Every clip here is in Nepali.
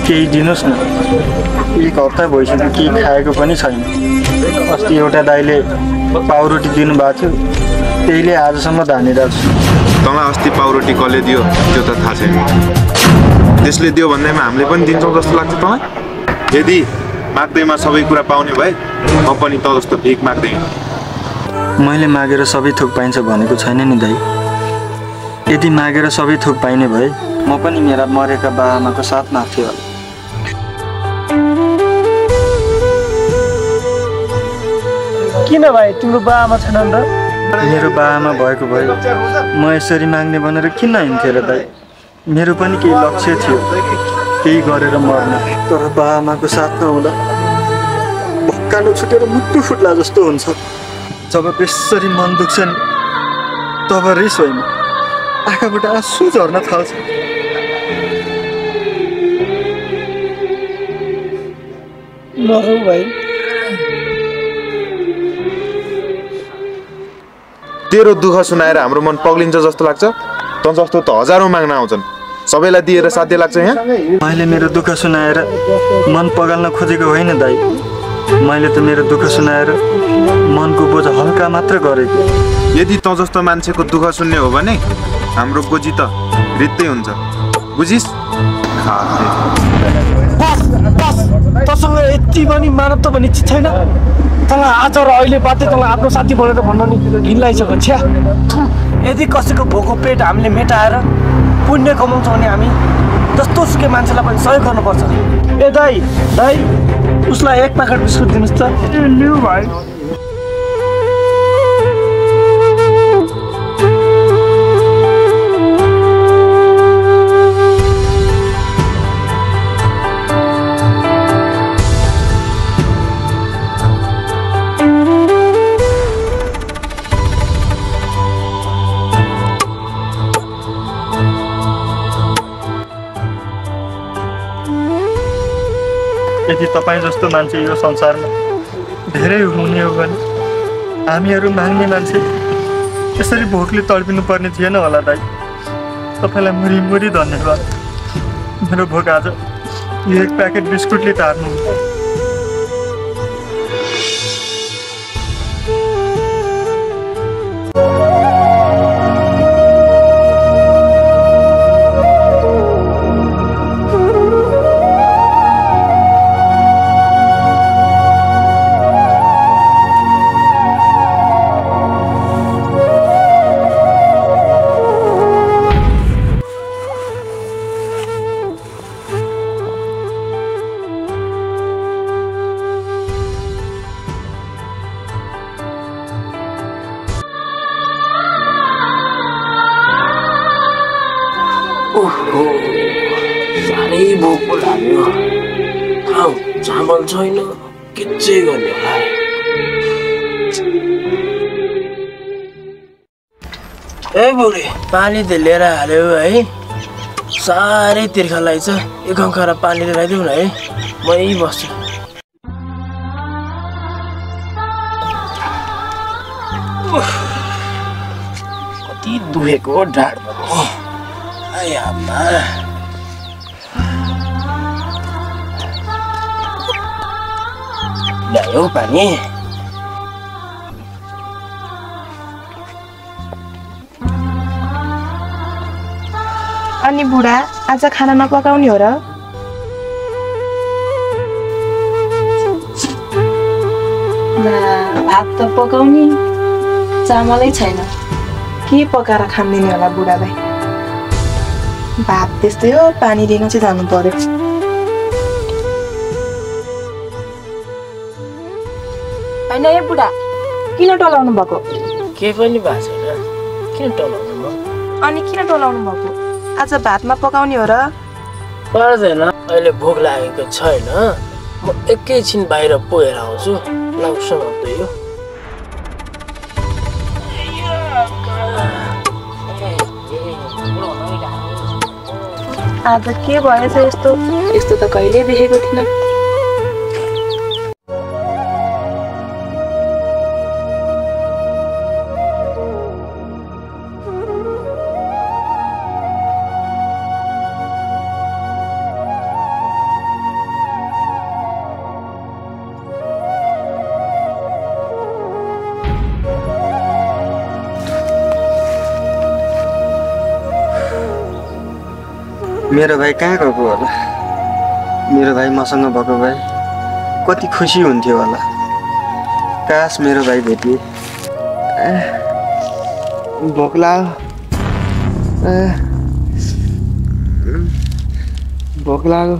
केही दिनुहोस् न। एक हप्ता भइसक्यो केही खाएको पनि छैन। अस्ति एउटा दाइले पाउरोटी दिनुभएको थियो, त्यहीले आजसम्म धानिरहेको छु। तँलाई अस्ति पाउरोटी कसले दियो त्यो त थाहा छैन। त्यसले दियो भन्दैमा हामीले पनि दिन्छौँ जस्तो लाग्छ तँलाई? यदि माग्दैमा सबै कुरा पाउने भए म पनि त जस्तो भिख माग्दैन। मैले मागेर सबै थोक पाइन्छ भनेको छैन नि दाइ। यदि मागेर सबै थोक पाइने भए म पनि मेरा मरेका बाआमाको साथ माग्थेँ होला। किन भाइ तिम्रो बाआमा छैनन् र? मेरो बाआमा भएको भए म यसरी माग्ने भनेर किन हिँड्थेँ र दाइ? मेरो पनि केही लक्ष्य थियो, केही गरेर मर्न। तर बाआमाको साथ नहुँदा भक्कालो छुटेर मुटु फुट्ला जस्तो हुन्छ। जब बेसरी मन दुख्छ नि तब रिस होइन, आँखाबाट आँसु झर्न थाल्छ। नरौ भाइ, तेरो दुःख सुनाएर हाम्रो मन पग्लिन्छ जस्तो लाग्छ? तँ जस्तो त हजारौँ माग्न आउँछन्, सबैलाई दिएर साध्य लाग्छ यहाँ? मैले मेरो दुःख सुनाएर मन पगाल्न खोजेको होइन दाइ। मैले त मेरो दुःख सुनाएर मनको बोझ हल्का मात्र गरेको। यदि तँ जस्तो मान्छेको दुःख सुन्ने हो भने हाम्रो गोजी त रित्तै हुन्छ, बुझिस्? तँसँग यति पनि मानवता भन्ने चिज छैन? तँलाई आज र अहिले बाध्य तँलाई आफ्नो साथी भनेर भन्न नि घिन लागिसक्यो। छ्या, यदि कसैको भोको पेट हामीले मेटाएर पुण्य कमाउँछौँ भने हामी जस्तो सुकै मान्छेलाई पनि सहयोग गर्नुपर्छ। ए दाइ दाइ, उसलाई एक प्याकेट बिस्कुट दिनुहोस् त। लिऊ भाइ। यदि तपाईँ जस्तो मान्छे यो संसारमा धेरै हुने हो भने हामीहरू माग्ने मान्छे यसरी भोकले तडपिनु पर्ने थिएन होला दाइ। तपाईँलाई मुरी मुरी धन्यवाद। मेरो भोक आज यो एक प्याकेट बिस्कुटले तार्नु। ओहो, साह्रै भोक पो लाग्यो। खाऊ, चामल छैन, के चाहिँ गर्ने होला? ए बुढी, पानी त लिएर हाल्यो है? साह्रै तिर्खा लाग्छ। एक खरा पानी लिएर आइदेऊ न है, मै बस्छु। कति दुखेको ढाड भयो। आमा, ल्यायो पानी। अनि बुढा आज खाना नपकाउने हो र? भात त पकाउने, चामलै छैन। के पकाएर खाँदिने होला बुढालाई? भात त्यस्तै हो, पानी लिन चाहिँ जानु पर्यो। होइन ए बुढा, किन टलाउनु भएको? के पनि भएको छैन, किन टलाउनु भयो? अनि किन टलाउनु भएको? आज भातमा पकाउने हो र? पर्दैन, अहिले भोक लागेको छैन। म एकैछिन बाहिर पोएर आउँछु। लाउँछ यो आज के भएछ यस्तो? यस्तो त कहिले देखेको थिइनँ। मेरो भाइ कहाँ गएको होला? मेरो भाइ मसँग भएको भए कति खुसी हुन्थ्यो होला। काश मेरो भाइ भेटिए। भोक लाग्यो, भोक लाग्यो।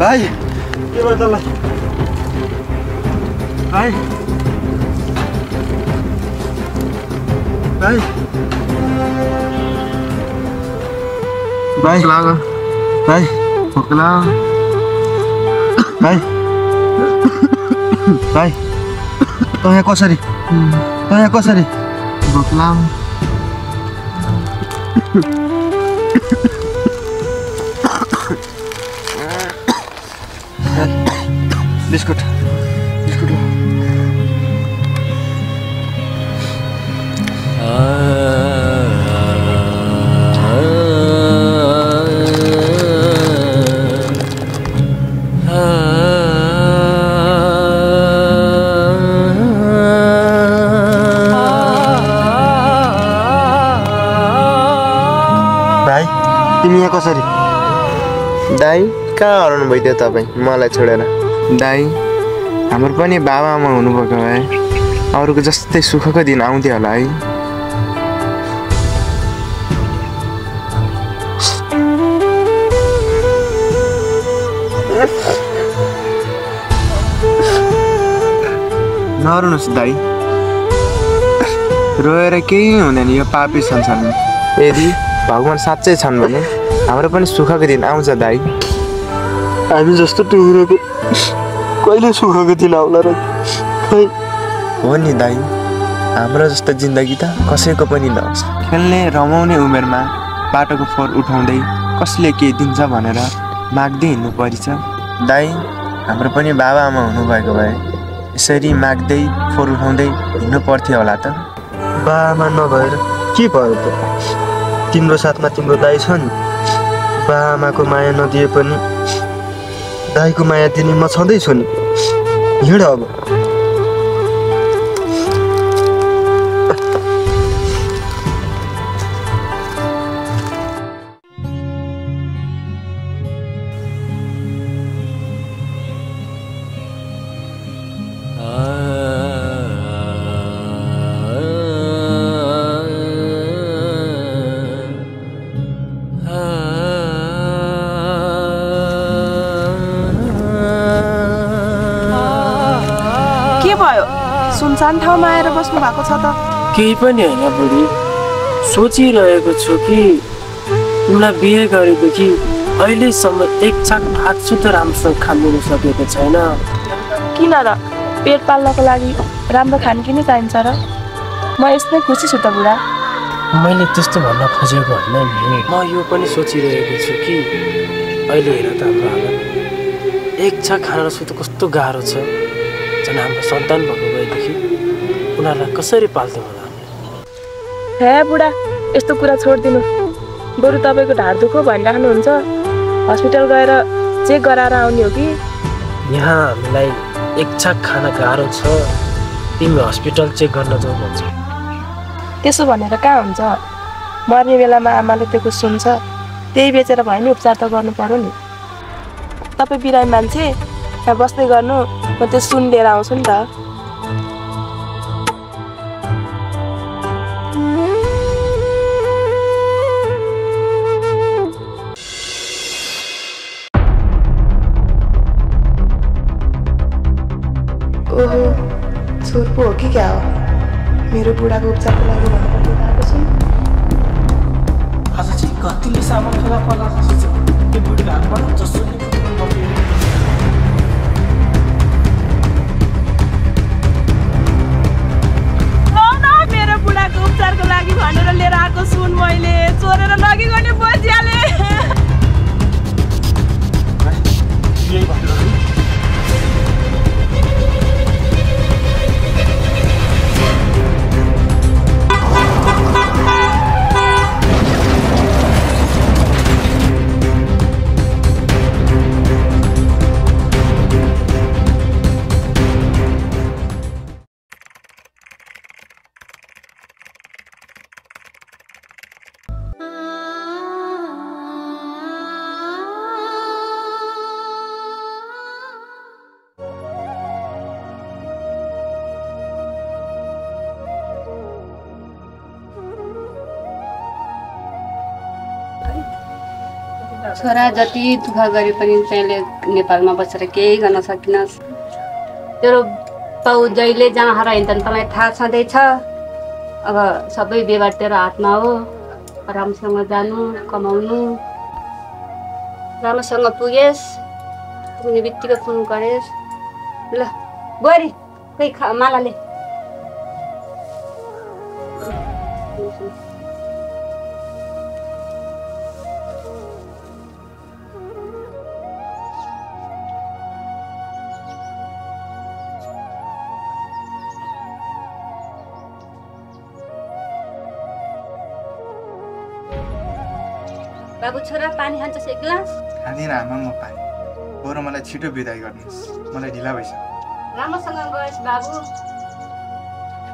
भाइ के भयो तँलाई? भाइ भाइ भाइ लाग्यो, भाइ भोक लाग्यो। भाइ भाइ तँ यहाँ कसरी? तँ यहाँ कसरी? भोक लाग्यो। बिस्कुट बिस्कुट ल। भाइ तिमी यहाँ कसरी? दाइ कहाँ हराउनु भइदियो तपाईँ मलाई छोडेर? दाइ हाम्रो पनि बाबाआमा हुनुभएको भए अरूको जस्तै सुखको दिन आउँथ्यो होला है। नरुनुहोस् दाइ, रोएर केही हुँदैन यो पापी संसारमा। यदि भगवान् साँच्चै छन् भने हाम्रो पनि सुखको दिन आउँछ दाइ। हामी जस्तो टुक्रोको कहिले सुखको दिन आउला र? खै हो नि दाइ, हाम्रो जस्तो जिन्दगी त कसैको पनि नहोस्। खेल्ने रमाउने उमेरमा बाटोको फोहोर उठाउँदै कसले के दिन्छ भनेर माग्दै हिँड्नु परिछ। दाइ हाम्रो पनि बाबाआमा हुनुभएको भए यसरी माग्दै फोहोर उठाउँदै हिँड्नु पर्थ्यो होला त। बाआमा नभएर के भयो त? तिम्रो साथमा तिम्रो दाइ छन्। बाआमाको माया नदिए पनि दाइको माया दिने म छँदैछु नि। हिँड अब। सुनसान ठाउँमा आएर बस्नु भएको छ त? केही पनि होइन बुढी, सोचिरहेको छु कि उनलाई बिहे गरेदेखि अहिलेसम्म एक छाक भात सुत राम्रोसँग खानु सकेको छैन। किन र? पेट पाल्नको लागि राम्रो खानकी नै चाहिन्छ र? म यसमै खुसी छु त बुढा। मैले त्यस्तो भन्न खोजेको होइन नि। म यो पनि सोचिरहेको छु कि अहिले हेर त हाम्रो हालत, एक छाक खाना सुत कस्तो गाह्रो छ। झन् हाम्रो सन्तान भएको भएदेखि उनीहरूलाई कसरी पाल्थ्यौँ होला? हे बुढा, यस्तो कुरा छोडिदिनु। बरु तपाईँको ढाड दुखो भनिराख्नुहुन्छ, हस्पिटल गएर चेक गराएर आउने हो कि? यहाँ हामीलाई एक छाक खाना गाह्रो छ, तिमी हस्पिटल चेक गर्न जाऊ भन्छ। त्यसो भनेर कहाँ हुन्छ? मर्ने बेलामा आमाले त्यो सुन्छ, त्यही बेचेर भयो नि उपचार त गर्नु पर्यो नि। तपाईँ बिरामी मान्छे, यहाँ बस्दै गर्नु, म त्यो सुन लिएर आउँछु नि त। ओहो, छोर पो हो कि क्या हो? मेरो बुढाको उपचारको लागि भनेर लिएर आएको छु। आज चाहिँ कतिले सामान फेला पर्ला जस्तो छ। त्यो बुढीको हातबाट जसरी मेरो बुढाको उपचारको लागि भनेर लिएर आएको सुन मैले चोरेर लगिगने बजिहाले। छोरा जति दुःख गरे पनि तैँले नेपालमा बसेर केही गर्न सकिनस्। तेरो बाउ जहिले जहाँ हरायो हिँड्छन् तँलाई थाहा छँदैछ। अब सबै व्यवहार तेरो हातमा हो। राम्रोसँग जानु कमाउनु, राम्रोसँग पुगेस्, पुग्ने बित्तिकै फोन गरेस्। ल गरी खै मालाले बाबु छोरा पानी खान्छस् एक गिलास? खाँदिनँ आमा म पानी, बरु मलाई छिटो बिदाई गर्नुहोस्, मलाई ढिला भइसक्यो। राम्रोसँग गएस् बाबु।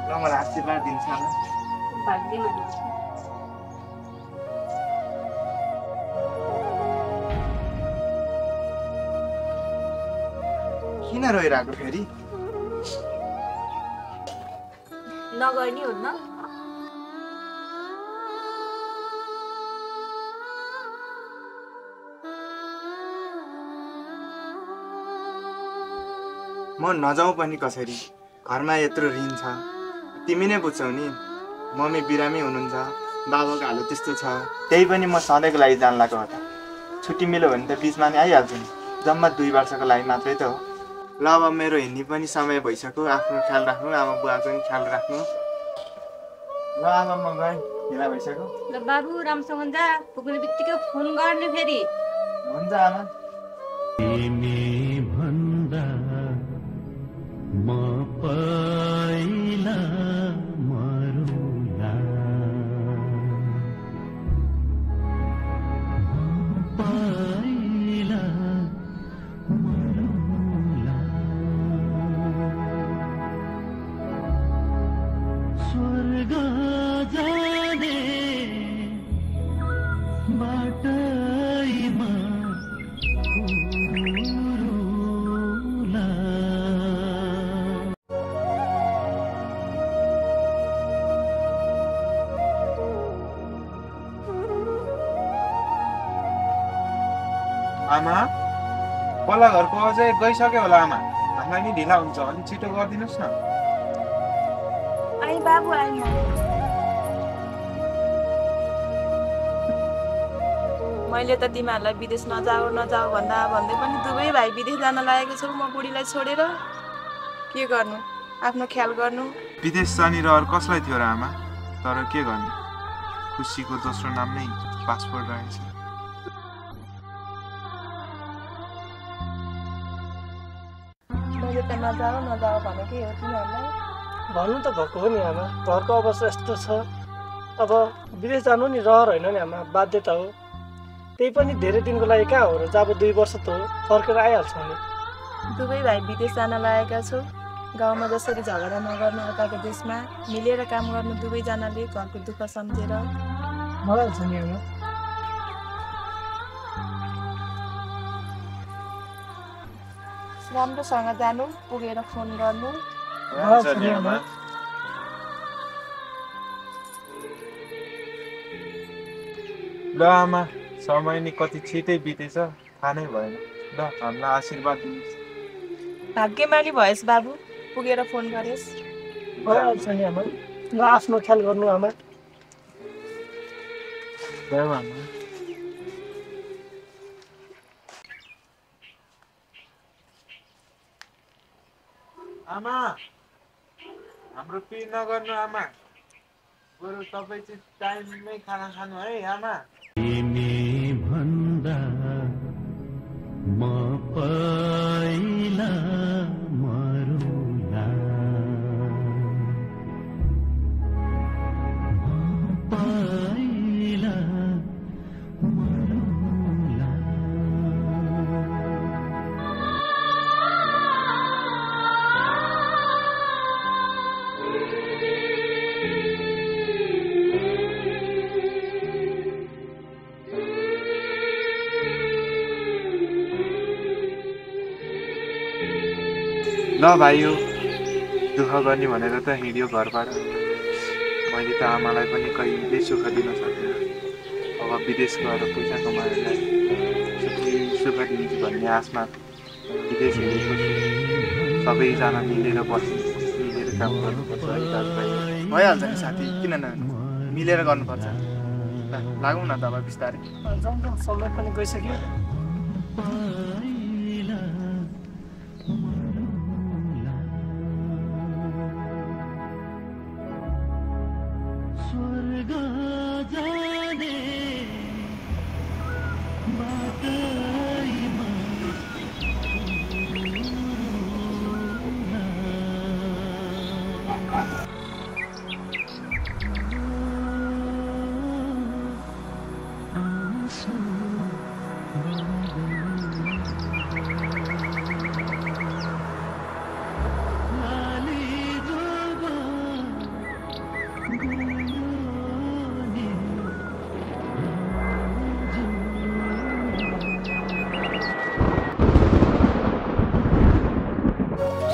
ल मलाई आशीर्वाद दिन्छ आमा। भाग्यमा किन रोइरहेको फेरि? नगर्ने हो न। म नजाउँ पनि कसरी, घरमा यत्रो ऋण छ, तिमी नै बुझ्छौ नि। मम्मी बिरामी हुनुहुन्छ, बाबाको हालत त्यस्तो छ, त्यही पनि म सधैँको लागि जान लागेको हो त। छुट्टी मिल्यो भने त बिचमा नि आइहाल्छु नि, जम्मा 2 वर्षको लागि मात्रै त हो। ल अब मेरो हिँड्ने पनि समय भइसक्यो, आफ्नो ख्याल राख्नु, आमा बुवाको पनि ख्याल राख्नु। ल आमा म गएँ, ढिला भइसक्यो। ल बाबु राम्रोसँग जा, पुग्ने बित्तिकै फोन गर्ने फेरि। हुन्छ आमा। आमा पल्ला घरको अझै गइसक्यो होला आमा, हामीलाई नि ढिला हुन्छ, अनि छिटो गरिदिनुहोस् न। आई बाबु आई म। मैले त तिमीहरूलाई विदेश नजाऊ भन्दा भन्दै पनि दुवै भाइ विदेश जान लागेको छौ। म बुढीलाई छोडेर के गर्नु, आफ्नो ख्याल गर्नु। विदेश जाने रहर कसलाई थियो र आमा, तर के गर्ने, खुसीको दोस्रो नाम नै पासपोर्ट रहेछ। मैले त नजाऊ भनेकै हो तिमीहरूलाई। भन्नु त भएको हो नि आमा, घरको अवस्था यस्तो छ। अब विदेश जानु नि रहर होइन नि आमा, बाध्यता हो। त्यही पनि धेरै दिनको लागि कहाँ हो र, जब 2 वर्ष त हो, फर्केर आइहाल्छौँ नि। दुवै भाइ विदेश जान लागेका छौ। गाउँमा जसरी झगडा नगर्नु, अर्काको देशमा मिलेर काम गर्नु, दुवैजनाले घरको दुःख सम्झेर। मलाई छ नि आमा। राम्रोसँग जानु, पुगेर फोन गर्नु। ल आमा, समय नि कति छिटै बितेछ, थाहा नै भएन। ल हामीलाई आशीर्वाद दिनुहोस्। भाग्यमानी भएस् बाबु, पुगेर फोन गरेस्। भइहाल्छ नि आमा। ल आफ्नो ख्याल गर्नु आमा। जाऊ आमा। आमा हाम्रो पिर नगर्नु आमा, बरु तपाईँ चाहिँ टाइममै खाना खानु है आमा। ल भाइयो, दुःख गर्ने भनेर त हिँड्यो घरबाट। मैले त आमालाई पनि कहिल्यै सुख दिन सकिनँ। अब अब विदेश गएर पैसा कमाएर सुख दिन्छु भन्ने आशमा विदेश हेरेको छु। सबैजना मिलेर बस्नु, मिलेर काम गर्नुपर्छ है दाजुभाइ। भइहाल्छ नि साथी, किन नहुनु, मिलेर गर्नुपर्छ। ल लागौँ न त अब बिस्तारै। समय पनि गइसक्यो।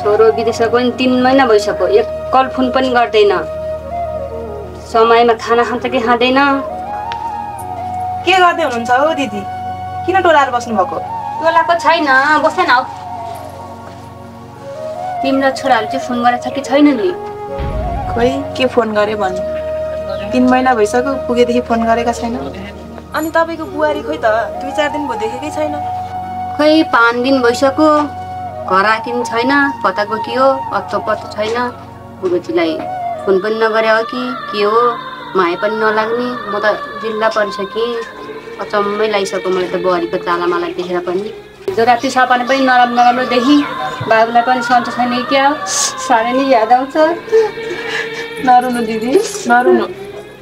छोरो विदेश गएको पनि 3 महिना भइसक्यो, एक कल फोन पनि गर्दैन, समयमा खाना खान्छ कि खाँदैन। के गर्दै हुनुहुन्छ हो दिदी? किन टोलाएर बस्नु भएको? टोलाको छैन, बसेन हौ। तिम्रो छोराले चाहिँ फोन गरेछ कि छैन नि? खोइ के फोन गरे भन्नु, 3 महिना भइसक्यो पुगेदेखि फोन गरेका छैन। अनि तपाईँको बुहारी खोइ त 2-4 दिन भयो देखेकै छैन। खोइ 5 दिन भइसक्यो, घर आएकी पनि छैन, कता गयो अत्तो पत्तो छैन। बुढोजीलाई फोन पनि नगरे हो कि के हो, माया पनि नलाग्ने। म त जिल्ला परिसकेँ, अचम्मै लागिसक्यो मलाई त बुहारीको चालामाला देखेर पनि। हिजो राति सपना पनि नराम्रो नराम्रो देखि, बाबुलाई पनि सन्चो छैन क्या, साह्रै नै याद आउँछ। नरुनु दिदी, नरुनु,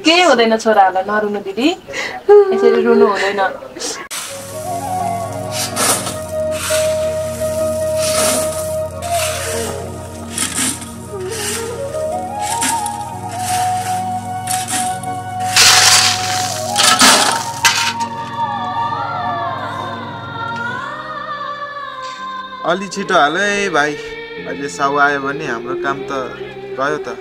केही हुँदैन छोराहरूलाई, नरुनु दिदी, यसरी रुनु हुँदैन। अलि छिटो हाल है भाइ, अहिले साउ आयो भने हाम्रो काम त गयो त।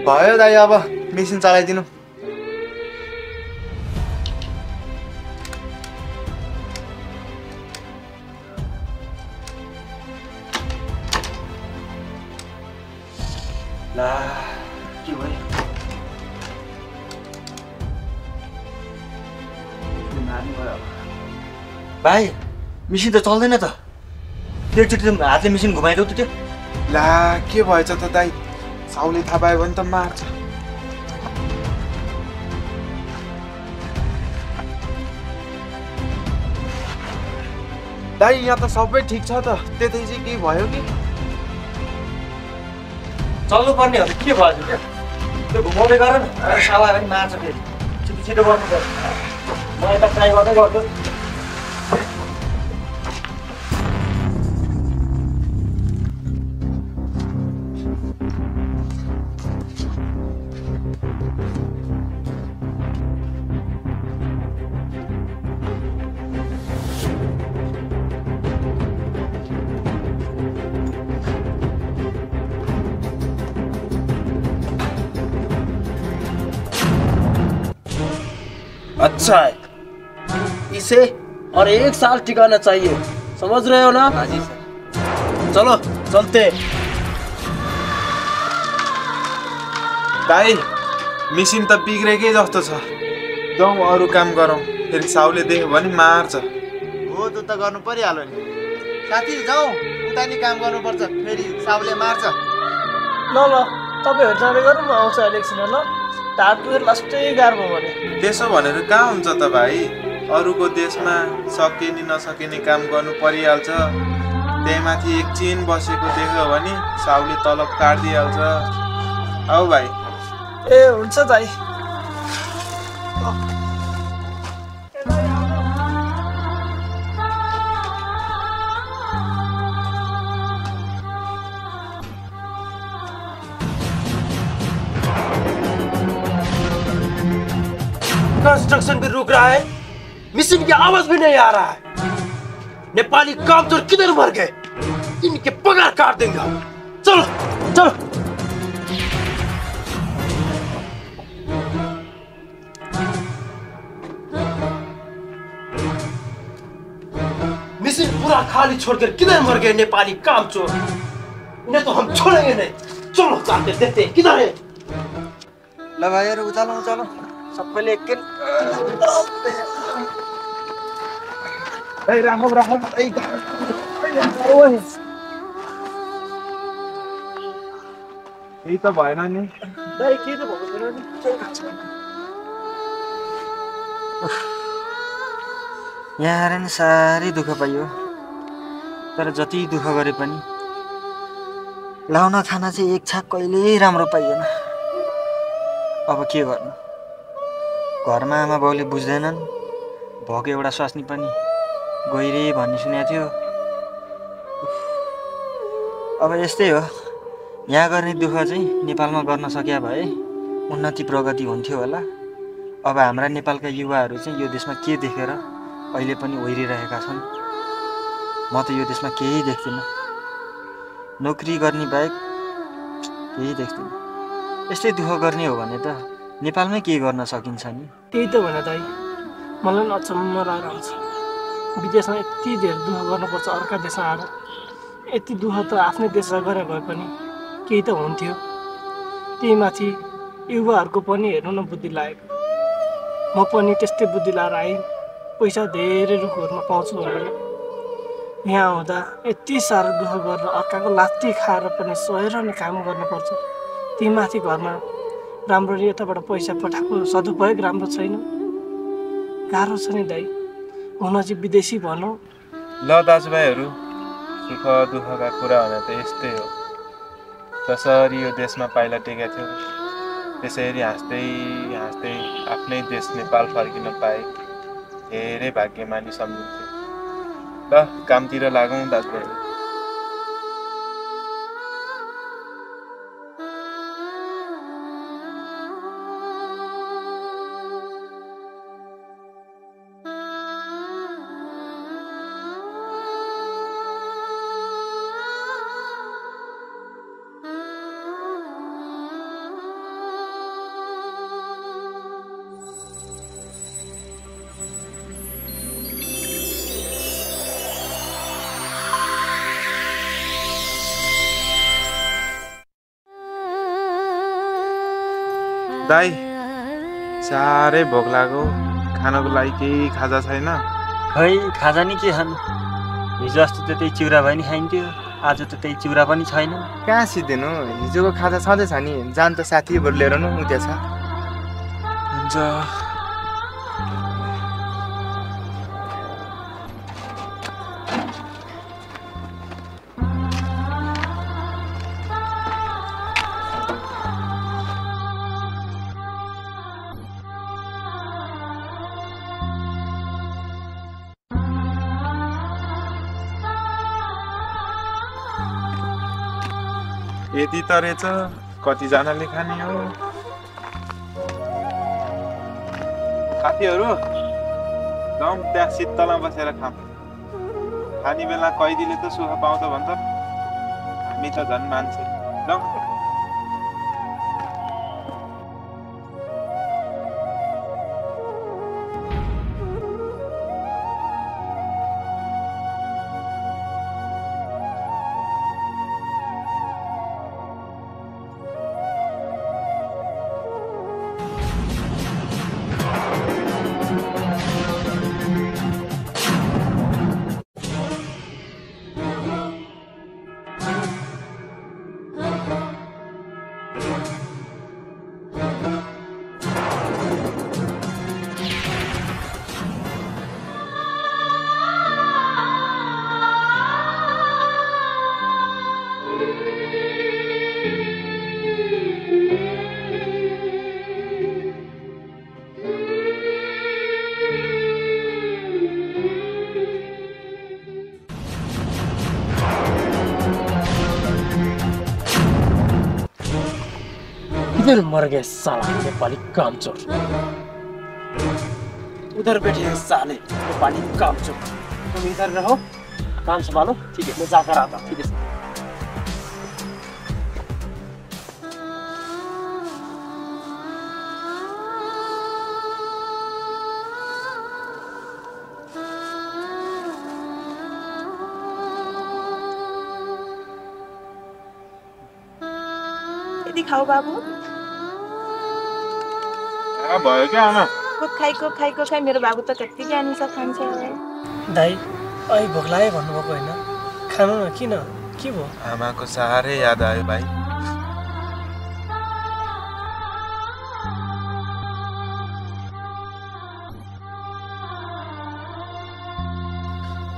भयो दाइ, अब मेसिन चलाइदिनु। ला के भयो? भाइ मिसिन त चल्दैन त, एकचोटि हातले मिसिन घुमाइदेऊ त त्यो। ला के भएछ त दाइ, साउले थाहा पायो भने त मार्छ। दाइ यहाँ त सबै ठिक छ त, त्यतै चाहिँ के भयो कि? चल्नु पर्ने हो त के भयो त्यो? त्यो घुमाउँदै गर न, साउ आयो भने मार्छ फेरि। छिटो छिटो गर्नु पर्छ, म यता ट्राई गर्दै गर्छु। अच्छा है, इसे और 1 साल टिकाना चाहिए, समझ रहे हो ना? हाँ जी सर। चलो चलते। दाइ मिसिन त बिग्रेकै जस्तो छ, जाउँ अरू काम गरौँ, फेरि साउले देख्यो भने मार्छ। हो त्यो त गर्नु परिहाल्यो नि साथी, जाउँ उता नि काम गर्नुपर्छ, फेरि साउले मार्छ। ल ल तपाईँहरू जाँदै गर्नु, म आउँछु अहिले एकछिन ल। ढाडपुर लास्टै गाह्रो भयो भने। त्यसो भनेर कहाँ हुन्छ त भाइ, अरूको देशमा सके नि नसके नि काम गर्नु परिहाल्छ। त्यही माथि एकछिन बसेको देख्यो भने साउले तलब काटिदिइहाल्छ। औ भाइ। ए हुन्छ दाइ। कंस्ट्रक्शन भी रुक रहा है, मिशन की आवाज भी नहीं आ रहा है। नेपाली कामचोर किधर मर गए? इनके पगार काट देंगे हम। चलो चलो। मिशन पूरा खाली छोड़कर किधर मर गए नेपाली कामचोर? इन्हें तो हम छोड़ेंगे नहीं। चलो जाके देखते हैं किधर है। ल भाइहरु उचालौँ उचालौँ सबैले एकखेप। राखौँ राखौँ। केही त भएन नि। दाइ के त भएको छैन नि। यहाँ आएर नि साह्रै दुःख पाइयो, तर जति दुःख गरे पनि लाउन खाना चाहिँ एक छाक कहिल्यै राम्रो पाइएन। अब के गर्नु, घरमा आमा बाउले बुझ्दैनन्, भएको एउटा स्वास्नी पनि गइरे भन्ने सुनेको थियो। अब यस्तै हो, यहाँ गर्ने दुःख चाहिँ नेपालमा गर्न सकिया भए उन्नति प्रगति हुन्थ्यो होला। अब हाम्रा नेपालका युवाहरू चाहिँ यो देशमा के देखेर अहिले पनि ओइरिरहेका छन्। म त यो देशमा केही देख्दिनँ, नोकरी गर्ने बाहेक केही देख्दिनँ। यस्तै दुःख गर्ने हो भने त नेपालमै के गर्न सकिन्छ नि। त्यही त भने दाइ, मलाई पनि अचम्म लागेर आउँछ। विदेशमा यति धेरै दुःख गर्नुपर्छ अर्का देशमा आएर। यति दुःख त आफ्नै देशमा गरे भए पनि केही त हुन्थ्यो। त्यही माथि युवाहरूको पनि हेर्नु न बुद्धि लागेको। म पनि त्यस्तै बुद्धि लाएर आएँ, पैसा धेरै रुखहरूमा पाउँछु भनेर। यहाँ आउँदा यति साह्रो दुःख गरेर अर्काको लात्ती खाएर पनि सहेर नै काम गर्नुपर्छ। त्यही माथि घरमा राम्ररी यताबाट पैसा पठाएको सदुपयोग राम्रो छैन। गाह्रो छ नि दाइ, हुन चाहिँ विदेशी भनौँ। ल दाजुभाइहरू, सुख दुःखका कुरा भने त यस्तै हो। जसरी यो देशमा पाइला टेकेका थियौ त्यसरी हाँस्दै हाँस्दै आफ्नै देश नेपाल फर्किन पाए धेरै भाग्यमानी सम्झिन्थ्यो। ल कामतिर लागौँ दाजुभाइहरू। दाइ, साह्रै भोक लाग्यो, खानको लागि केही खाजा छैन? खै खाजा नि के खानु, हिजो अस्ति त त्यही चिउरा भए नि खाइन्थ्यो, आज त त्यही चिउरा पनि छैन। कहाँ सिद्धिनु, हिजोको खाजा छँदैछ नि। जान त साथीहरू लिएर न उता छ। हुन्छ। यति त रहेछ, कतिजनाले खाने हो? साथीहरू जाउँ त्यहाँ शीतलमा बसेर खाऊँ। खाने बेला कैदीले त सुख पाउँछ भन्छ, हामी त झन् मान्छे। जाउँ। किधर मर गए साला नेपाली कामचोर। उधर बैठे हैं साले नेपाली कामचोर। तुम इधर रहो, काम संभालो। ठीक है, मैं जाकर आता हूँ। ठीक है। खाऊ बाबू भयो क्या आमा? को खाइ मेरो बाबु त कति ज्ञानी छ, खान्छ। दाइ अहिले भोक लाग्यो भन्नुभएको होइन, खानु न। किन, के भयो? आमाको साह्रै याद आयो भाइ।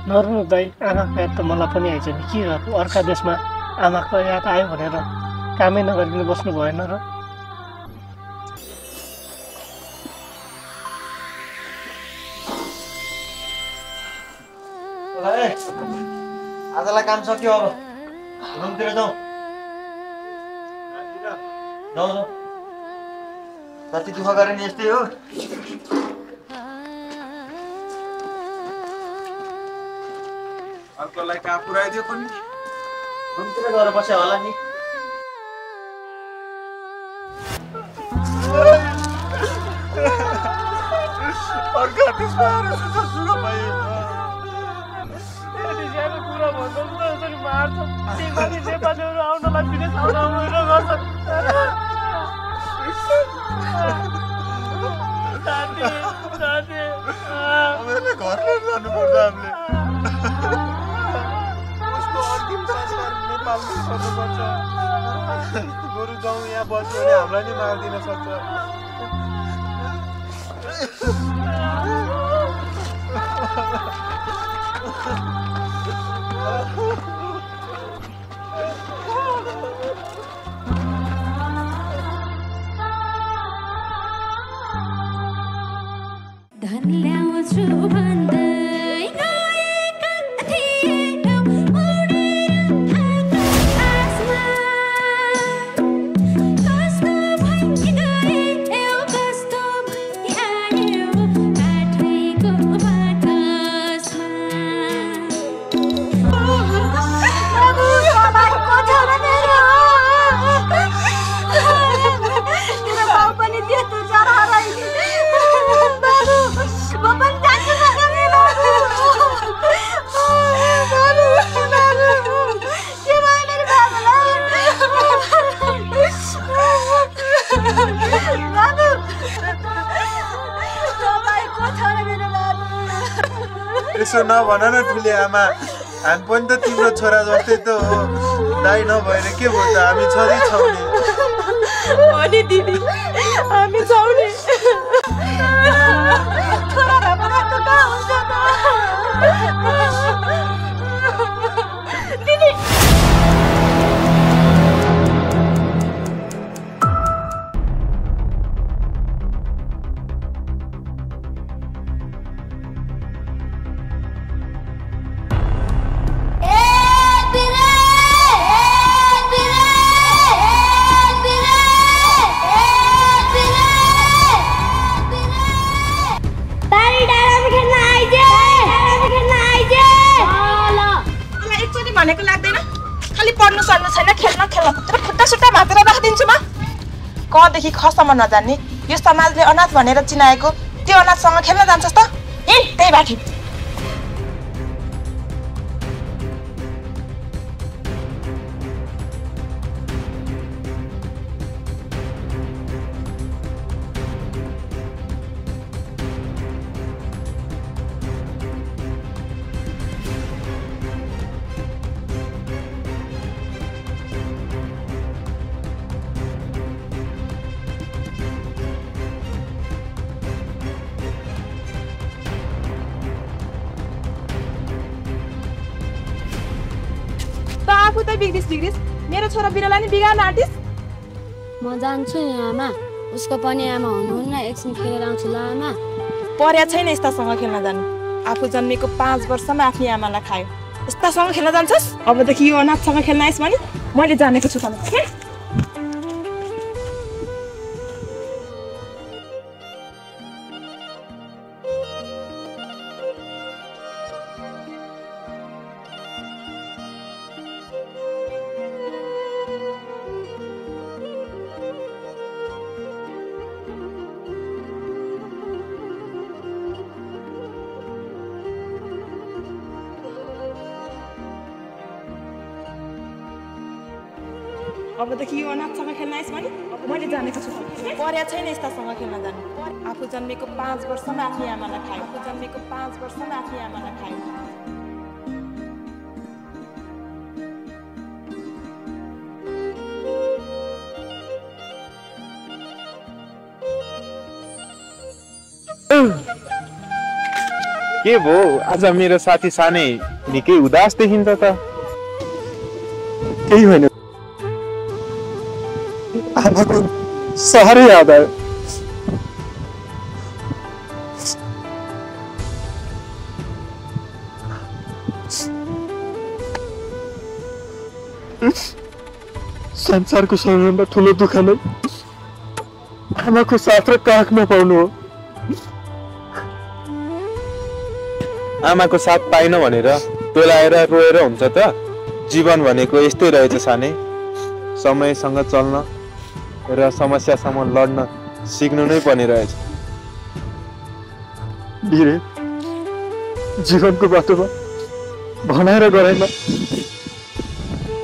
नर्नु दाइ, आमाको याद त मलाई पनि आइछ नि। के गर्नु, अर्का देशमा आमाको याद आयो भनेर कामै नगरिकन बस्नु भएन र? आजलाई काम सक्यो, अब रुमतिर जाउँ। जाउँ जति दुःख गरे नि यस्तै हो। अर्कोलाई कहाँ पुऱ्याइदियो पनि? रुमतिर गएर बस्यो होला नि। गोरु गाउँ यहाँ बस्यो भने हामीलाई नि मार्दिन सक्छ। धन ल्याउँछु भन्दै गएका थिएनौ उडेर आकाशमा। कस्तो भइ गए कस्तो भइ आयो काठैको बाकसमा। तेरो बाउ पनि त्यस्तो जरा हराइदिए। यसो नभन न ठुले आमा, हामी पनि त तिम्रो छोरा जस्तै त हो। दाइ नभएर के भयो त, हामी छोरी छौँ नि। अनि दिदी हामी छौँ नि। छोरा राम्रो कहाँ हुन्छ त दिदी? भनेको लाग्दैन, खालि पढ्नु सर्नु छैन, खेल्न खेल्न तर खुट्टा सुट्टा भातेर राखिदिन्छु म। कदेखि खसम्म नजान्ने यो समाजले अनाथ भनेर चिनाएको त्यो अनाथसँग खेल्न जान्छस् त? त्यही बाठी। आफू त बिग्रिस मेरो छोरा बिरालाई नि बिगार्न आँटिस। म जान्छु नि आमा, उसको पनि आमा हुनुहुन्न, एकछिन खेलेर आउँछु ल आमा। पर्या छैन यस्तासँग खेल्न जानु। आफू जन्मेको 5 वर्षमा आफ्नै आमालाई खायो। यस्तासँग खेल्न जान्छस्? अबदेखि यो अनाथसँग खेल्न आइस् भने मैले जानेको छु त। अबदेखि यो अनाथसँग खेल्न आइस भने मैले जानेको छु पर्या छैन यस्तासँग खेल्न जानु आफू जन्मेको 5 वर्षमा आफ्नै आमालाई खायो आफू जन्मेको 5 वर्षमा आफ्नै आमालाई खायो के भो आज मेरो साथी सानै निकै उदास देखिन्छ त केही होइन आमाको साह्रै याद आयो संसारको सबैभन्दा ठुलो दुःख नै आमाको साथ र काख नपाउनु हो आमाको साथ पाइन भनेर टोलाएर रोएर हुन्छ त जीवन भनेको यस्तै रहेछ सानै समयसँग चल्न र समस्यासँग लड्न सिक्नु नै पर्ने रहेछ बिरे जीवनको बाटोमा भनाएर गराइमा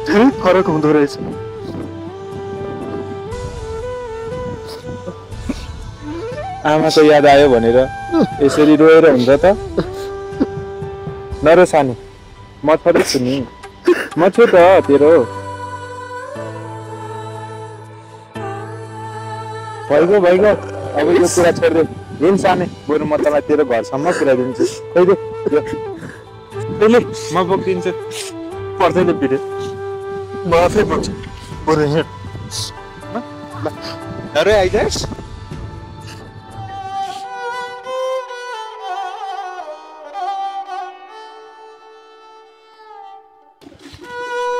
धेरै फरक हुँदो रहेछ आमाको याद आयो भनेर यसरी रोएर हुन्छ त नरो सानी म थोरै छु नि म छु त तेरो भइगयो अब यो कुरा छोडिदे हिँड साने बरु म तँलाई तेरो घरसम्म पुऱ्याइदिन्छु खोइ म बोकिदिन्छु पर्दैन बिरे म आफै बोक्छु बरु हिँड अरे आइजास्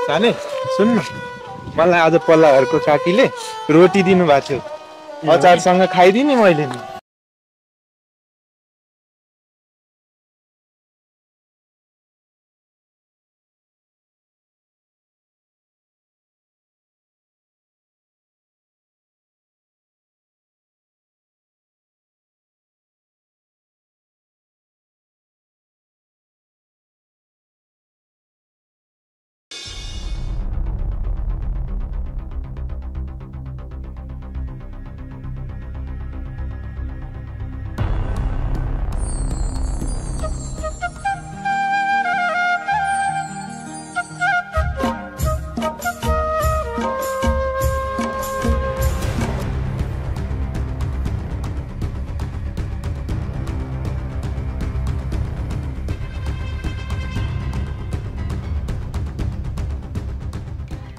साने सुन्न मलाई आज पल्लाहरूको काकीले रोटी दिनुभएको थियो अचारसँग खाइदिने मैले नि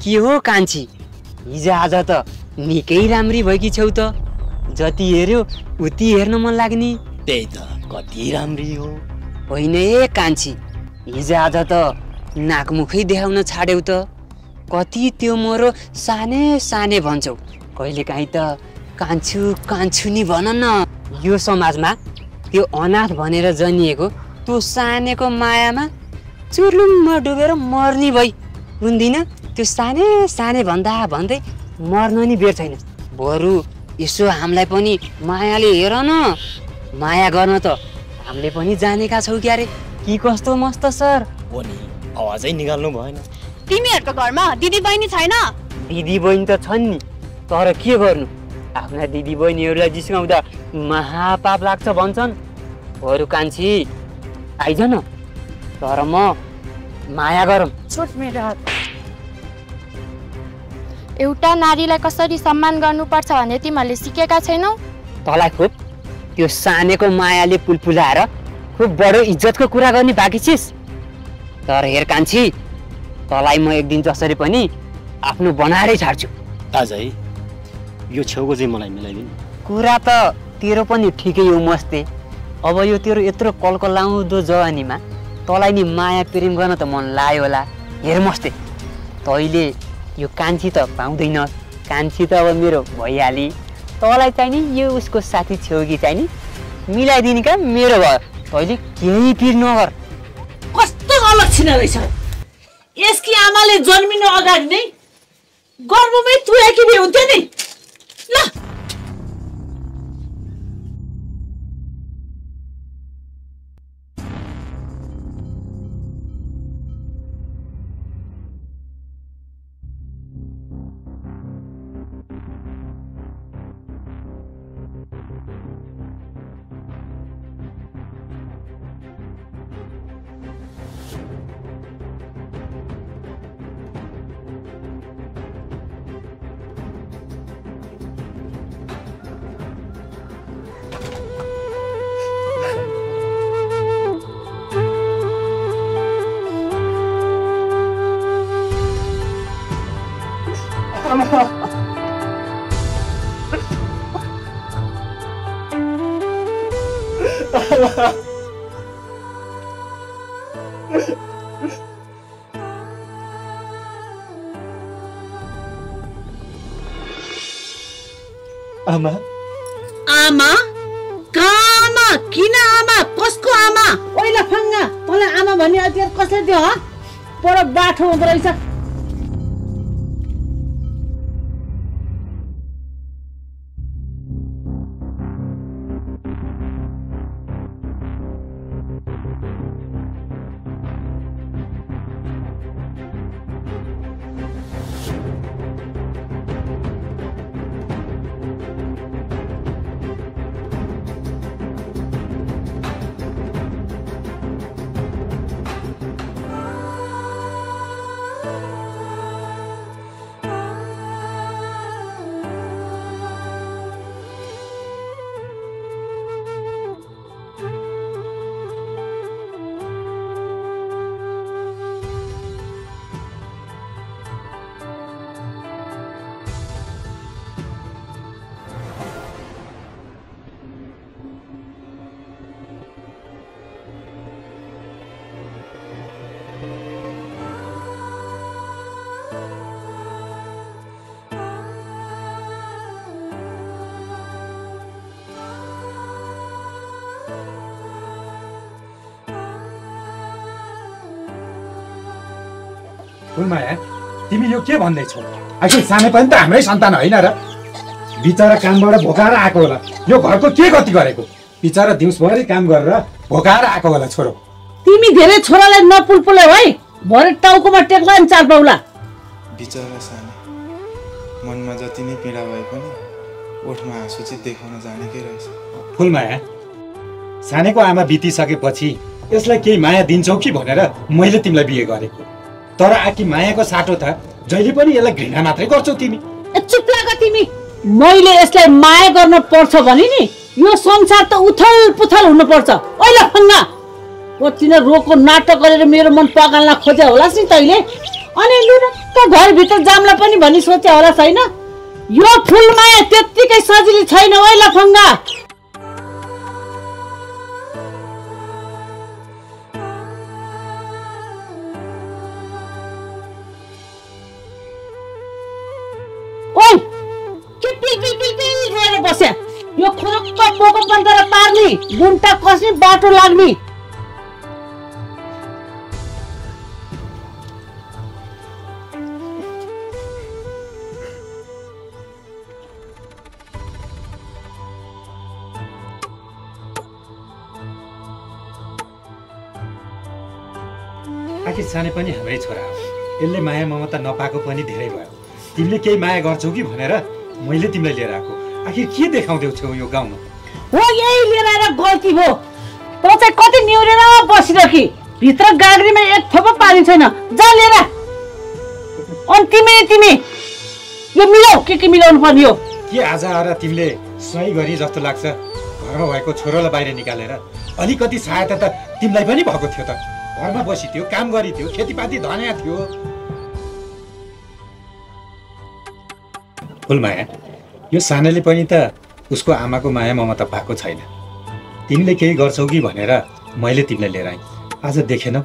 के हो कान्छी हिजो आज त निकै राम्री भएकी छौ त जति हेर्यो उति हेर्न मन लाग्ने त्यही त कति राम्री हो होइन ए कान्छी हिजो आज त नाकमुखै देखाउन छाड्यौ त कति त्यो मरो साने साने भन्छौ कहिलेकाहीँ त कान्छु कान्छु नि भन न यो समाजमा त्यो अनाथ भनेर जन्मिएको त्यो सानेको मायामा चुर्लुम्म डुबेर मर्ने भई हुँदिन त्यो साने साने भन्दा भन्दै मर्न नि बेर छैन बरु यसो हामीलाई पनि मायाले हेर न माया गर्न त हामीले पनि जानेका छौ क्यारे कि कस्तो मस्त सर हो नि आवाजै निकाल्नु भएन तिमीहरूको घरमा दिदी बहिनी छैन दिदी बहिनी त छन् नि तर के गर्नु आफ्ना दिदी बहिनीहरूलाई जिस्काउँदा महापाप लाग्छ भन्छन् बरु कान्छी आइज न तर म माया गरौँ छोड मेरो हात एउटा नारीलाई कसरी सम्मान गर्नुपर्छ भने तिमीहरूले सिकेका छैनौ तँलाई खुब त्यो सानेको मायाले पुलपुलाएर खुब बडो इज्जतको कुरा गर्ने बाँकी छिस् तर हेर कान्छी तँलाई म एक दिन जसरी पनि आफ्नो बनाएरै छाड्छु दाजै यो छेउको चाहिँ मलाई मिलाइदिनु कुरा त तेरो पनि ठिकै हो मस्ते अब यो तेरो यत्रो कलकलाउँदो जवानीमा तँलाई नि माया प्रेम गर्न त मन लाग्यो होला हेर मस्ते तैँले यो कान्छी त पाउँदैन कान्छी त अब मेरो भइहाली तँलाई चाहिँ नि यो उसको साथी छेउकी चाहिँ नि मिलाइदिने का मेरो भयो तैँले केही पिर नगर कस्तो अलक्षण रहेछ यसकी आमाले जन्मिनु अगाडि नै गर्भमै तुल्याकी भए हुन्थ्यो नि ल आमा आमा कामा किन आमा कसको आमा ओइला फङ्गा तँलाई आमा भन्ने अधिकार कसले दियो ह पर बाठो हुँदो रहेछ फुलमाया तिमी यो के भन्दैछौ आखिर सानै पनि त हाम्रै सन्तान होइन र बिचरा कामबाट भोकाएर आएको होला यो घरको के गति गरेको बिचरा दिउँसभरि काम गरेर भोकाएर आएको होला छोरो तिमी धेरै छोरालाई नपुलपुल्यौ है भरे टाउकोमा टेक्ला नि चाल पाउला बिचरा सानो मनमा जति नै पीडा भए पनि ओठमा आँसु चाहिँ देखाउन जानेकै रहेछ फुलमाया सानेको आमा बितिसकेपछि यसलाई केही माया दिन्छौ कि भनेर मैले तिमीलाई बिहे गरेको तर आखि मायाको साटो त जहिले पनि यसलाई घृणा मात्रै गर्छौ तिमी चुप लाग तिमी मैले यसलाई माया गर्न पर्छ भने नि यो संसार त उथल पुथल हुनु पर्छ ओइला फङ्गा कतिन रोको नाटक गरेर मेरो मन पगाल्न खोजे होलास् नि तैले अनि लुरक्क घर भित्र जाम्ला पनि भनी सोचे होला छैन यो फुलमाया त्यतिकै सजिलो छैन ओइला फङ्गा ओइ के पिल रोएर बस्या यो खुरुक्क पोको पन्तर पार्ने गुन्टा कस्ने बाटो लाग्ने आखिर सानै पनि हाम्रै छोरा हो यसले माया ममता नपाएको पनि धेरै भयो तिमीले केही माया गर्छौ कि भनेर मैले तिमीलाई लिएर आएको आखिर के देखाउँदै छौ यो गाउँमा हो यही लिएर आएर गल्ती हो त चाहिँ कति निउरेर बसिरकी भित्र गाग्रीमा एक थोपो पानी छैन जा लिएर अनि तिमी यो मिलाऊ के मिलाउनु पर्ने हो के आज आएर तिमीले सही गरी जस्तो लाग्छ घरमा भएको छोरोलाई बाहिर निकालेर अलिकति सहायता त तिमीलाई पनि भएको थियो त घरमा बसी थियो काम गरी थियो खेतीपाती धन्या थियो फुलमाया यो सानैले पनि त उसको आमाको माया ममता पाएको छैन तिमीले केही गर्छौ कि भनेर मैले तिमीलाई लिएर आएँ आज देखेनौ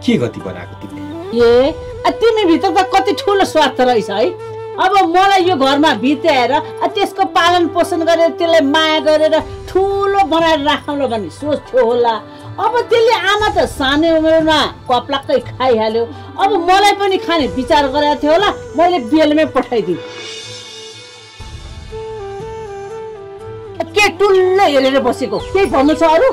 के गति बनाएको तिमीले ए तिमी भित्र त कति ठुलो स्वार्थ रहेछ है अब मलाई यो घरमा भित्याएर त्यसको पालन पोषण गरेर त्यसलाई माया गरेर ठुलो बनाएर राखौँला भन्ने सोच्थ्यो होला अब त्यसले आमा त सानै उमेरमा कप्लाक्कै खाइहाल्यो अब मलाई पनि खाने विचार गरेको थियो होला मैले बेलमै पठाइदिएँ के टुल्लो हेरेर बसेको केही भन्नु छ अरू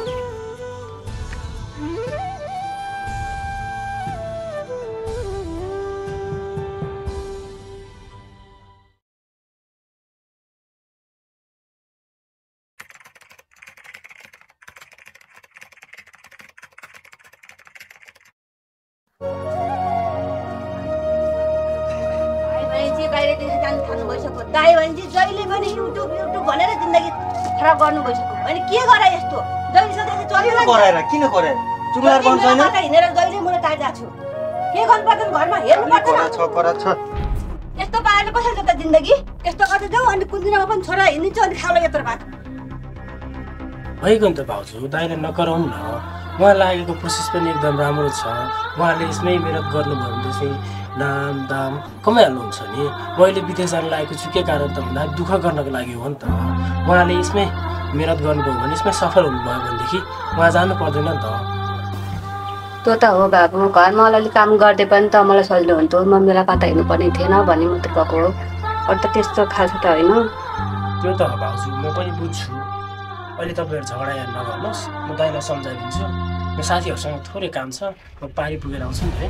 दाइ भने जहिले पनि युट्युब भनेर जिन्दगी खराब गर्नु भइसक्यो अनि के गरे यस्तो जहिले सधैँ चलिरहेको गराएर किन गरे चुगलार बन्छ हैन माता हिनेर जहिले मलाई टाइजा छु के गर्नु पर्छ घरमा हेर्नु पर्छ यस्तो पाराले कसरी त जिन्दगी यस्तो गर्दै जाऊ अनि कुन दिनमा पनि छोरा हिँडिन्छ अनि खाउला यत्र बात भइगयो नि त भाउजू, दाइले नकराउँ न। उहाँ लागेको कोसिस पनि एकदम राम्रो छ। उहाँले यसमै मेहनत गर्नुभयो भने चाहिँ नाम दाम कमाइहाल्नुहुन्छ नि। मैले विदेश जान लागेको छु के कारण त भन्दा दुःख गर्नको लागि हो नि त। उहाँले यसमै मेहनत गर्नुभयो भने यसमै सफल हुनुभयो भनेदेखि उहाँ जानु पर्दैन नि त। त्यो त हो बाबु, घरमा अलिअलि काम गर्दै पनि त मलाई सजिलो हुन्थ्यो। मम्मीलाई कता हिँड्नुपर्ने थिएन भन्ने मात्रै भएको हो। अरू त त्यस्तो खासो त होइन। त्यो त हो भाउजू, म पनि बुझ्छु। अहिले तपाईँहरू झगडा या नगर्नुहोस्, म दाइलाई सम्झाइदिन्छु। मेरो साथीहरूसँग थोरै काम छ, म पारी पुगेर आउँछु नि है।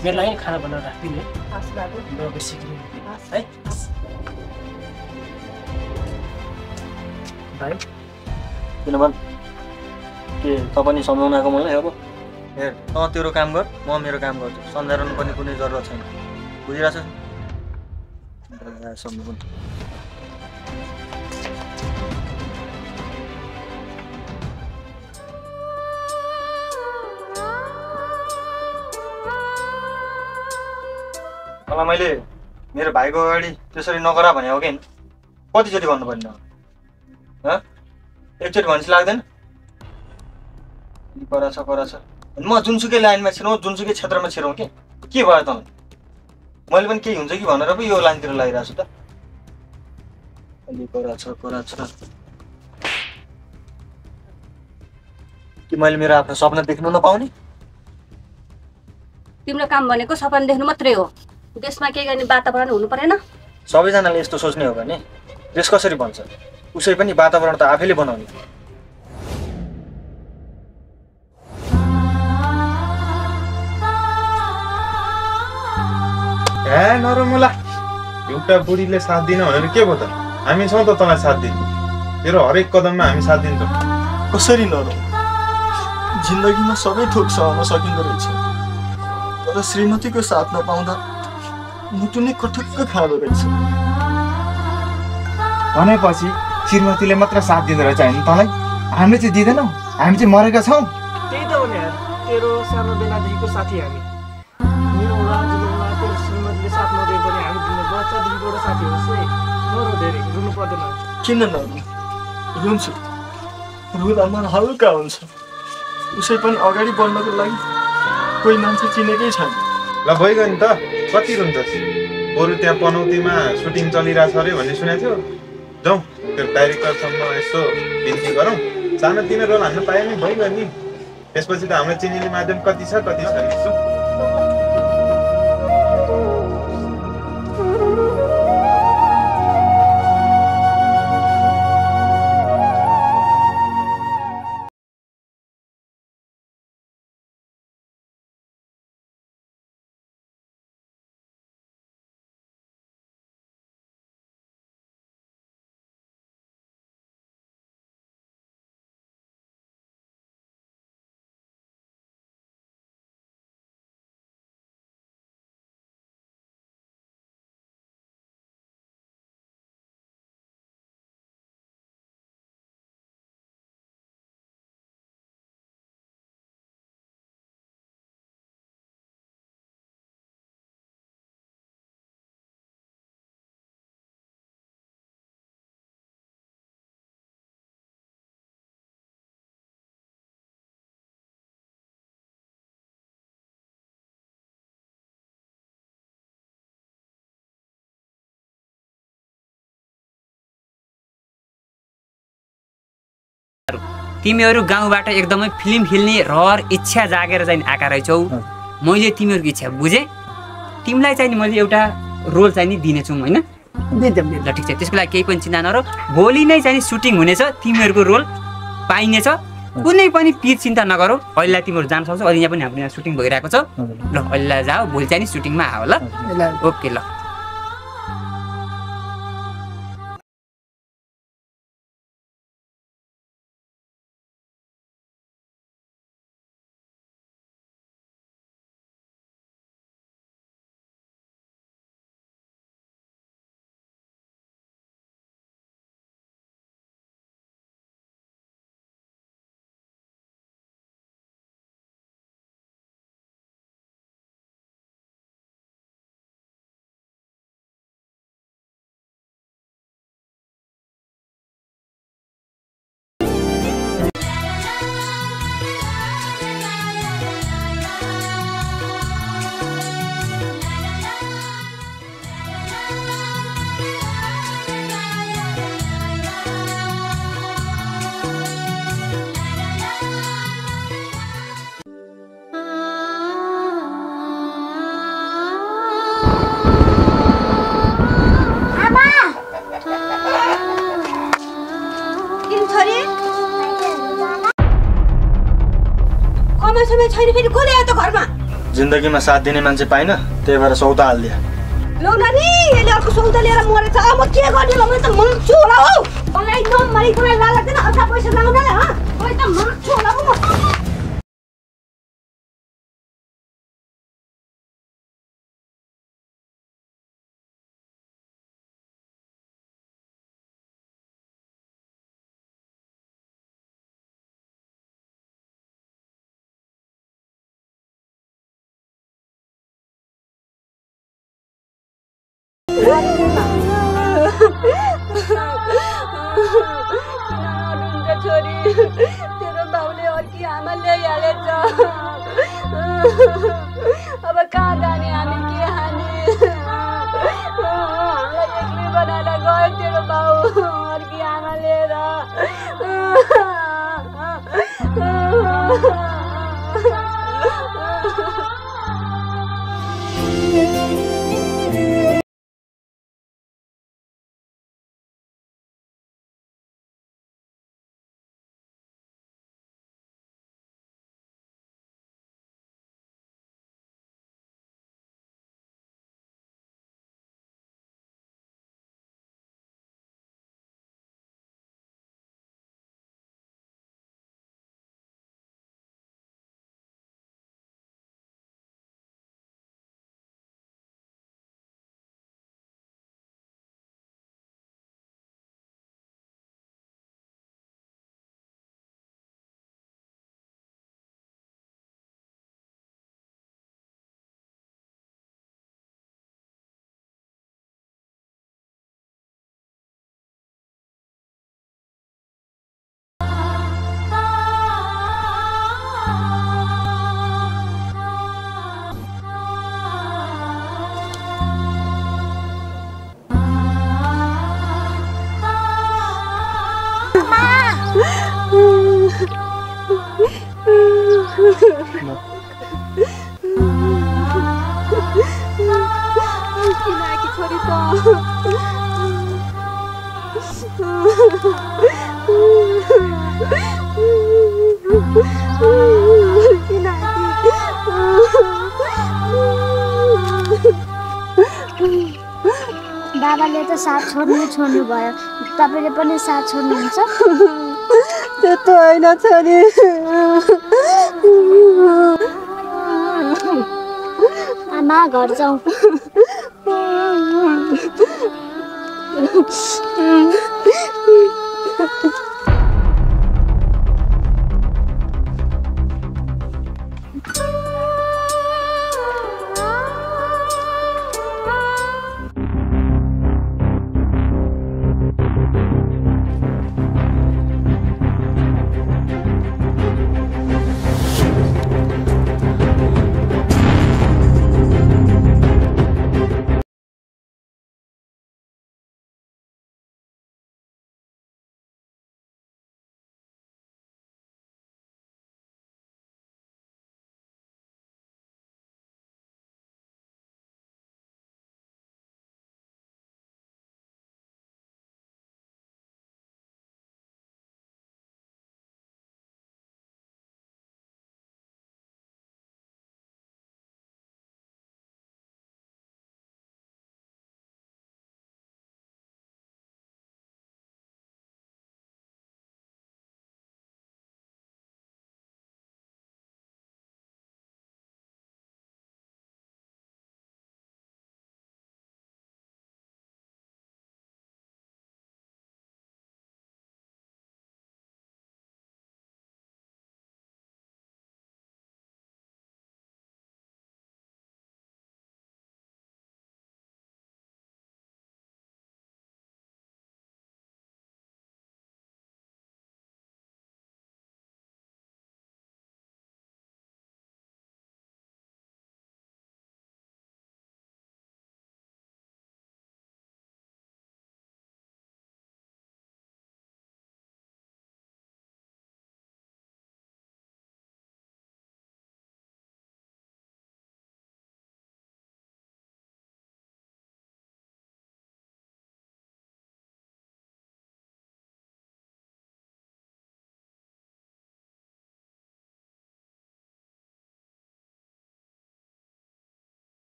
मेरो लागि खाना बनाएर राखिदिनु है। म बिर्सिकिनु है। भाइ किन भन् के त पनि सम्झाउन आएको मलाई अब? हेर तँ तेरो काम गर, म मेरो काम गर्छु। सम्झाउनु पर्ने कुनै जरुरत छैन, बुझिरहेछ? सम्झु पनि मलाई मैले मेरो भाइको अगाडि त्यसरी नगरा भने हो कि कतिचोटि भन्नुपर्ने हो? एकचोटि भनेपछि लाग्दैन? कराछ म जुनसुकै लाइनमा छिरौँ, जुनसुकै क्षेत्रमा छिरौँ के भयो त? मैले पनि केही हुन्छ कि भनेर पो यो लाइनतिर लागिरहेको छु त। अलि कराछ कि मैले मेरो आफ्नो सपना देख्नु नपाउने? तिम्रो काम भनेको सपना देख्नु मात्रै हो। देशमा के गर्ने वातावरण हुनु परेन? सबैजनाले यस्तो सोच्ने हो भने देश कसरी बन्छ? उसै पनि वातावरण त आफैले बनाउने। ए नरमुला, एउटा बुढीले साथ दिन भनेर के भयो त? हामी छौँ त तँलाई साथ दिनु। तेरो हरेक कदममा हामी साथ दिन्छौँ। कसरी नरौँ? जिन्दगीमा सबै थोक सहन सकिँदो रहेछ, तर श्रीमतीको साथ नपाउँदा मुटु नै कठक्क खाँदो रहेछ। भनेपछि श्रीमतीले मात्र साथ दिँदो रहेछ होइन तँलाई? हामीले चाहिँ दिँदैनौँ, हामी चाहिँ मरेका छौँ। त्यही त हो नि यार, तेरो सानो बेलादेखिको साथी हामी। मेरो राजुलाई तेरो श्रीमतीले साथ नदिए पनि हामी बच्चादेखिबाट साथी होस् है। नरो धेरै, रुनु पर्दैन। किन नरुँ? रुन्छु, रुँदा मन हल्का हुन्छ। उसै पनि अगाडि बढ्नको लागि कोही मान्छे चिनेकै छैन। ल भइगयो नि त, कति रुन्छस्? बरु त्यहाँ पनौतीमा सुटिङ चलिरहेछ अरे भन्ने सुनेको थियो। जाउँ त्यो डाइरेक्टरसँग यसो बिन्ती गरौँ। सानोतिनो रोल हान्न पायो नि भइगयो नि। त्यसपछि त हाम्रो चिनिने माध्यम कति छ यसो तिमीहरू गाउँबाट एकदमै फिल्म खेल्ने रहर इच्छा जागेर चाहिँ आएका रहेछौ। मैले तिमीहरूको इच्छा बुझेँ। तिमीलाई चाहिँ नि मैले एउटा रोल चाहिँ नि दिनेछु होइन? ल ठिक छ, त्यसको लागि केही पनि चिन्ता नगर। भोलि नै चाहिँ सुटिङ हुनेछ, तिमीहरूको रोल पाइनेछ। कुनै पनि पिर चिन्ता नगरौ। अहिले तिमीहरू जान सक्छौ। अहिले यहाँ पनि हाम्रो यहाँ सुटिङ भइरहेको छ। ल अहिले जाऊ, भोलि चाहिँ नि सुटिङमा आऊ ल। ओके ल। समय छैन फेरि को ल्यायो त घरमा जिन्दगीमा साथ दिने मान्छे पाइन त्यही भएर सौदा हाल्दिया लौ नानी यसले अर्को सौदा लिएर मरेछ अब म के गर्ने ल म त मर्छु होला हौ मलाई नमरिकन लाग्दैन अथा पैसा लाउँदैन ह म त मर्छु होला म छोरी तेरो बाउले अर्की आमा ल्याइहालेछ अब कहाँ जाने हामी के हाने हामीलाई एक्लै बनाएर गयो तेरो बाउ अर्की आमा लिएर बाबाले त साथ छोड्नु भयो तपाईले पनि साथ छोड्नुहुन्छ त्यस्तो होइन छोरी आमा घर जाऊ